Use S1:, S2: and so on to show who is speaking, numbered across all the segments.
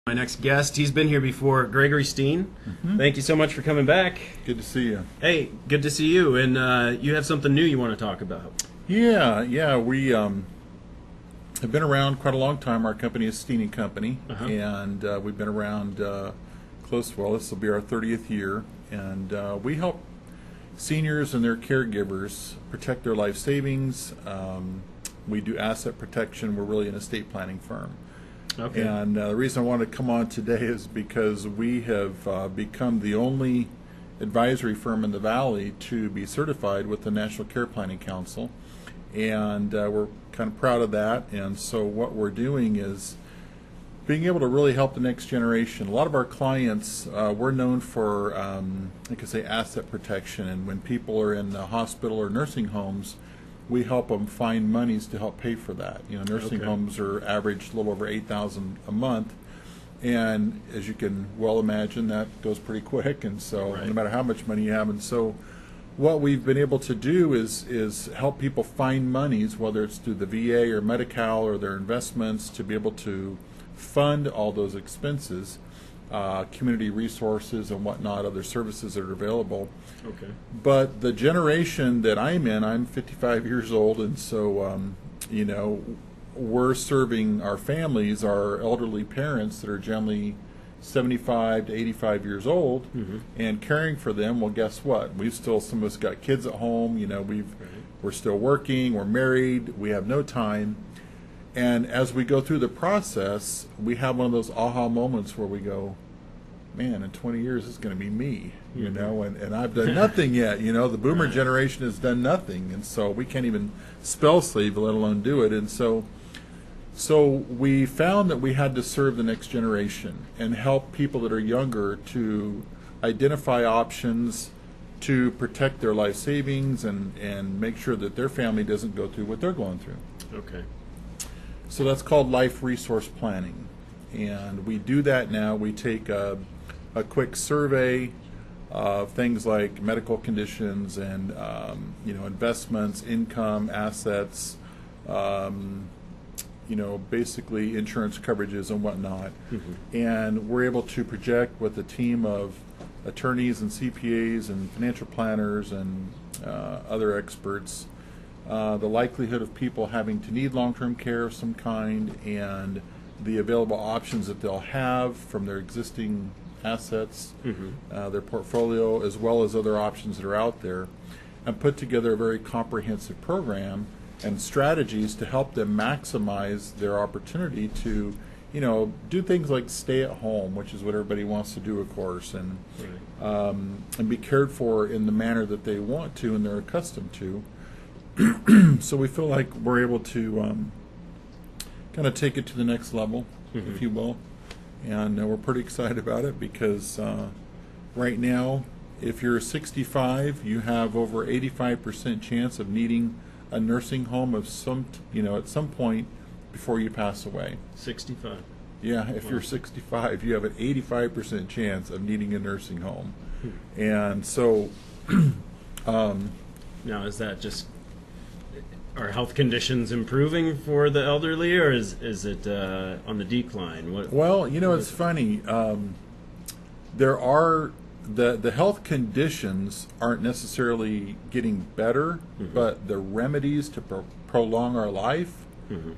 S1: My next guest, he's been here before, Gregory Steen. Thank you so much for coming back.
S2: Good to see you.
S1: Hey, good to see you. And you have something new you want to talk about.
S2: Yeah. We have been around quite a long time. Our company is Steen Company, and we've been around well, this will be our 30th year, and we help seniors and their caregivers protect their life savings. We do asset protection. We're really an estate planning firm.
S1: Okay.
S2: And the reason I wanted to come on today is because we have become the only advisory firm in the Valley to be certified with the National Care Planning Council, and we're kind of proud of that. And so what we're doing is being able to really help the next generation. A lot of our clients, we're known for, like I say, asset protection, and when people are in the hospital or nursing homes, we help them find monies to help pay for that. You know, nursing homes are average a little over $8,000 a month, and as you can well imagine, that goes pretty quick. And so, no matter how much money you have, and so, what we've been able to do is help people find monies, whether it's through the VA or Medi-Cal or their investments, to be able to fund all those expenses, community resources and whatnot, other services that are available.
S1: Okay.
S2: But the generation that I'm in, I'm 55 years old, and so, you know, we're serving our families, our elderly parents that are generally 75 to 85 years old, and caring for them. Well, guess what? We've still, some of us got kids at home, you know, we're still working, we're married, we have no time. And as we go through the process, we have one of those aha moments where we go, man, in 20 years it's going to be me, you know, and I've done nothing yet. You know, the boomer generation has done nothing, and so we can't even spell sleeve, let alone do it. And so we found that we had to serve the next generation and help people that are younger to identify options to protect their life savings and make sure that their family doesn't go through what they're going through.
S1: Okay.
S2: So that's called life resource planning, and we do that now. We take a quick survey of things like medical conditions and you know, investments, income, assets, you know, basically insurance coverages and whatnot, and we're able to project with a team of attorneys and CPAs and financial planners and other experts the likelihood of people having to need long-term care of some kind and the available options that they'll have from their existing assets, their portfolio, as well as other options that are out there, and put together a very comprehensive program and strategies to help them maximize their opportunity to, you know, do things like stay at home, which is what everybody wants to do, of course, and be cared for in the manner that they want to and they're accustomed to. So we feel like we're able to kind of take it to the next level, if you will, and we're pretty excited about it because right now, if you're 65, you have over 85% chance of needing a nursing home of some, you know, at some point before you pass away.
S1: 65.
S2: Yeah, if you're 65, you have an 85% chance of needing a nursing home, and so.
S1: Now, is that just, are health conditions improving for the elderly, or is it on the decline?
S2: Well, you know, it's funny. There are the health conditions aren't necessarily getting better, but the remedies to prolong our life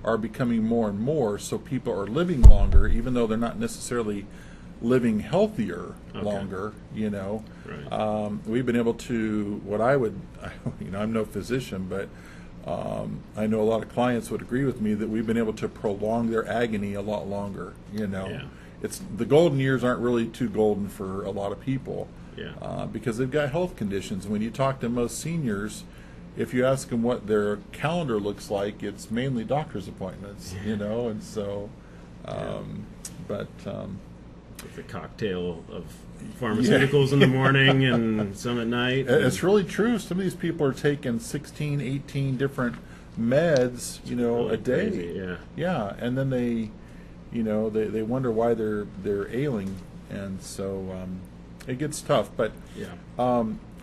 S2: are becoming more and more. So people are living longer, even though they're not necessarily living healthier longer. You know, we've been able to, what I would, you know, I'm no physician, but I know a lot of clients would agree with me that we've been able to prolong their agony a lot longer. You know, it's the golden years aren't really too golden for a lot of people, because they've got health conditions. When you talk to most seniors, if you ask them what their calendar looks like, it's mainly doctor's appointments. You know, and so, but.
S1: With a cocktail of pharmaceuticals in the morning and some at night.
S2: It's really true. Some of these people are taking 16, 18 different meds, you know, really a day.
S1: Crazy,
S2: yeah, and then they, you know, they wonder why they're ailing, and so it gets tough. But
S1: Yeah.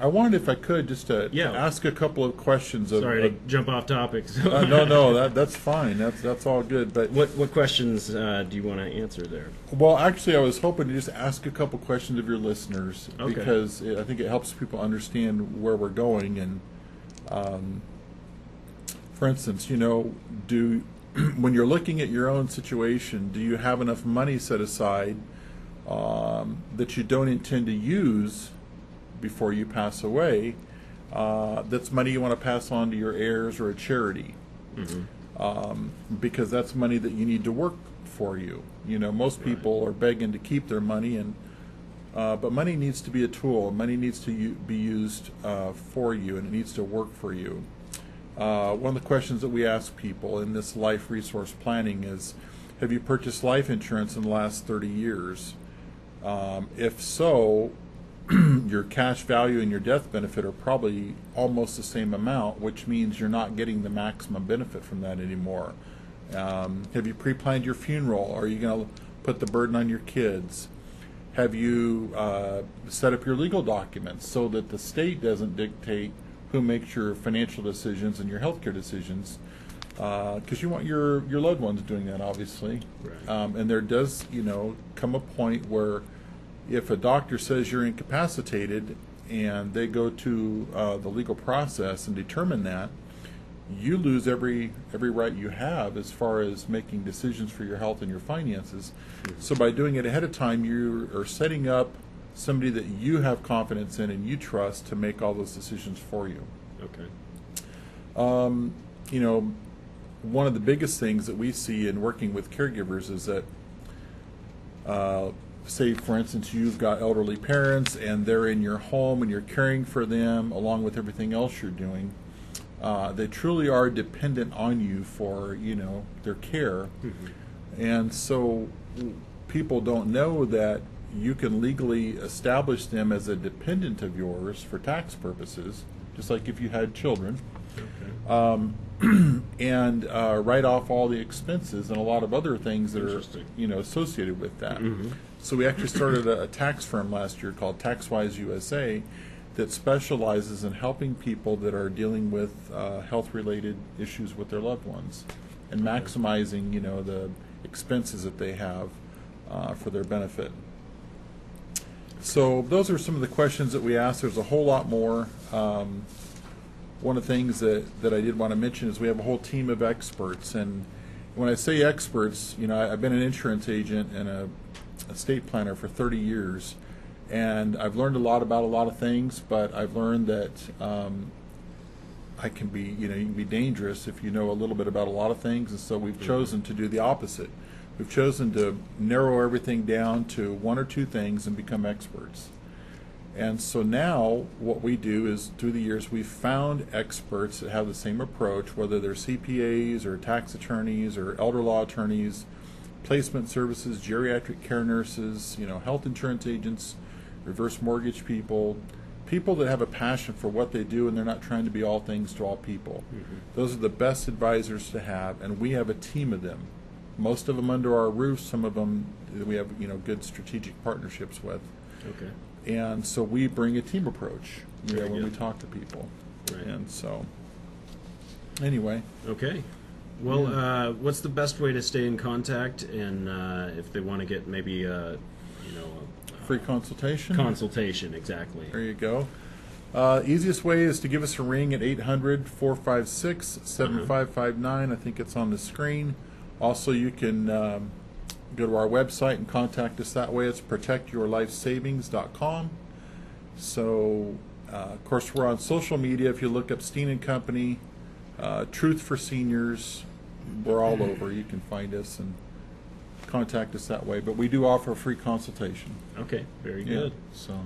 S2: I wanted, if I could, just to
S1: Yeah.
S2: ask a couple of questions.
S1: Sorry to jump off topic.
S2: No, that's fine. That's all good. But
S1: What questions do you want to answer there?
S2: well, actually, I was hoping to just ask a couple questions of your listeners
S1: Okay.
S2: because I think it helps people understand where we're going. And for instance, when you're looking at your own situation, do you have enough money set aside that you don't intend to use before you pass away? That's money you want to pass on to your heirs or a charity, because that's money that you need to work for you. Most people are begging to keep their money, but money needs to be a tool. Money needs to be used for you, and it needs to work for you. One of the questions that we ask people in this life resource planning is, have you purchased life insurance in the last 30 years? If so, your cash value and your death benefit are probably almost the same amount, which means you're not getting the maximum benefit from that anymore. Have you pre-planned your funeral? Are you going to put the burden on your kids? Have you set up your legal documents so that the state doesn't dictate who makes your financial decisions and your healthcare decisions? Because you want your loved ones doing that, obviously.
S1: Right.
S2: And there does, come a point where if a doctor says you're incapacitated and they go to the legal process and determine that, you lose every right you have as far as making decisions for your health and your finances. So by doing it ahead of time, you are setting up somebody that you have confidence in and you trust to make all those decisions for you.
S1: Okay.
S2: One of the biggest things that we see in working with caregivers is that, say, for instance, you've got elderly parents and they're in your home and you're caring for them along with everything else you're doing. They truly are dependent on you for, their care. And so people don't know that you can legally establish them as a dependent of yours for tax purposes, just like if you had children.
S1: Okay.
S2: And write off all the expenses and a lot of other things that are,
S1: Interesting.
S2: associated with that. So we actually started a tax firm last year called TaxWise USA that specializes in helping people that are dealing with health-related issues with their loved ones and maximizing, the expenses that they have for their benefit. So those are some of the questions that we asked. There's a whole lot more. One of the things that I did want to mention is we have a whole team of experts. And when I say experts, I've been an insurance agent and a estate planner for 30 years. And I've learned a lot about a lot of things, but I've learned that I can be, you can be dangerous if you know a little bit about a lot of things. And so we've chosen to do the opposite. We've chosen to narrow everything down to one or two things and become experts. And so now what we do is, through the years, we've found experts that have the same approach, whether they're CPAs or tax attorneys or elder law attorneys, placement services, geriatric care nurses, health insurance agents, reverse mortgage people that have a passion for what they do and they're not trying to be all things to all people. Those are the best advisors to have, and we have a team of them. Most of them under our roof, some of them we have good strategic partnerships with.
S1: Okay.
S2: And so we bring a team approach
S1: Very
S2: when
S1: good.
S2: we talk to people.
S1: Right.
S2: And so, anyway.
S1: Okay. Well, what's the best way to stay in contact, and if they want to get maybe
S2: Free consultation?
S1: consultation, exactly.
S2: There you go. Easiest way is to give us a ring at 800-456-7559. I think it's on the screen. Also, you can go to our website and contact us that way. It's protectyourlifesavings.com. So, of course, we're on social media. If you look up Steen & Company, Truth for Seniors, we're all over. You can find us and contact us that way. But we do offer a free consultation.
S1: Okay, very good.
S2: So,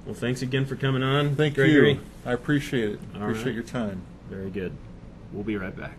S1: Well, thanks again for coming on.
S2: thank
S1: Gregory.
S2: you. I appreciate it.
S1: All
S2: Appreciate
S1: right.
S2: your time.
S1: Very good. We'll be right back.